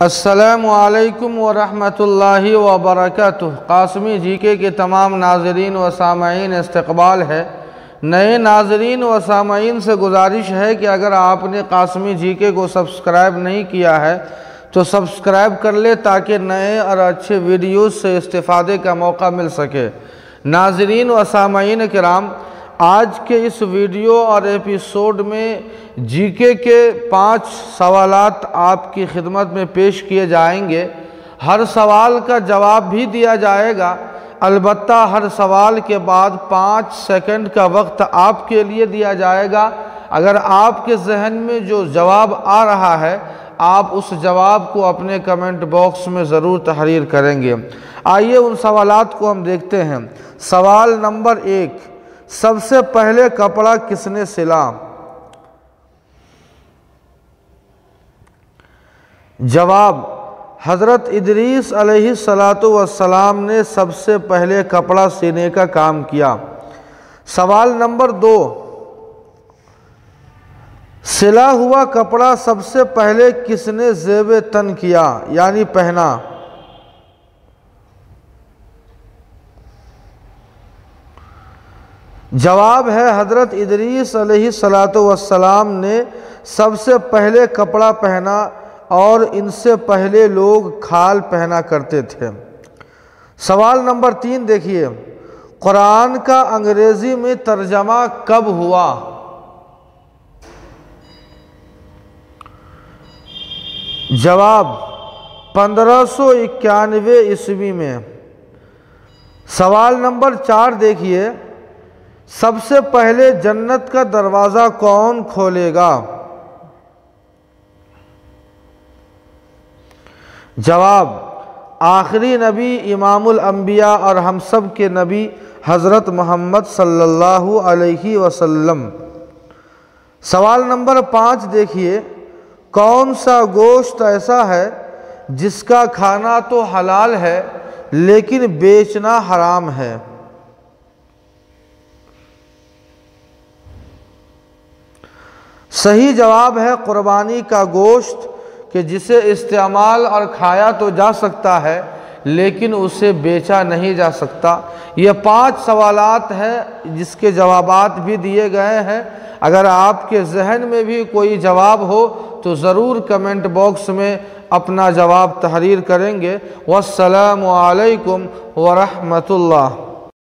अस्सलामु अलैकुम वरहमतुल्लाहि वबरकातुह। कासमी जीके के तमाम नाज़रीन व सामाईन इस्तक़बाल है। नए नाज़रीन व सामाईन से गुजारिश है कि अगर आपने कासमी जीके को सब्सक्राइब नहीं किया है तो सब्सक्राइब कर ले ताकि नए और अच्छे वीडियोज़ से इस्तिफ़ादे का मौका मिल सके। नाज़रीन व सामाईन किराम, आज के इस वीडियो और एपिसोड में जीके के 5 सवालात आपकी खिदमत में पेश किए जाएंगे। हर सवाल का जवाब भी दिया जाएगा। अलबत्ता हर सवाल के बाद 5 सेकंड का वक्त आपके लिए दिया जाएगा। अगर आपके जहन में जो जवाब आ रहा है आप उस जवाब को अपने कमेंट बॉक्स में ज़रूर तहरीर करेंगे। आइए उन सवालात को हम देखते हैं। सवाल नंबर 1, सबसे पहले कपड़ा किसने सिला? जवाब, हज़रत इदरीस अलैहिस्सलातु वस्सलाम ने सबसे पहले कपड़ा सीने का काम किया। सवाल नंबर 2, सिला हुआ कपड़ा सबसे पहले किसने ज़ेब तन किया यानी पहना? जवाब है हज़रत इदरीस अलैहिस्सलातु वस्सलाम ने सबसे पहले कपड़ा पहना और इनसे पहले लोग खाल पहना करते थे। सवाल नंबर 3 देखिए, कुरान का अंग्रेज़ी में तर्जमा कब हुआ? जवाब, 1591 ईस्वी में। सवाल नंबर 4 देखिए, सबसे पहले जन्नत का दरवाज़ा कौन खोलेगा? जवाब, आखिरी नबी इमामुल अंबिया और हम सब के नबी हज़रत मोहम्मद सल्लल्लाहु अलैहि वसल्लम। सवाल नंबर 5 देखिए, कौन सा गोश्त ऐसा है जिसका खाना तो हलाल है लेकिन बेचना हराम है? सही जवाब है कुर्बानी का गोश्त, कि जिसे इस्तेमाल और खाया तो जा सकता है लेकिन उसे बेचा नहीं जा सकता। ये 5 सवालात हैं जिसके जवाबात भी दिए गए हैं। अगर आपके जहन में भी कोई जवाब हो तो ज़रूर कमेंट बॉक्स में अपना जवाब तहरीर करेंगे। वस्सलामु अलैकुम वरहमतुल्लाह।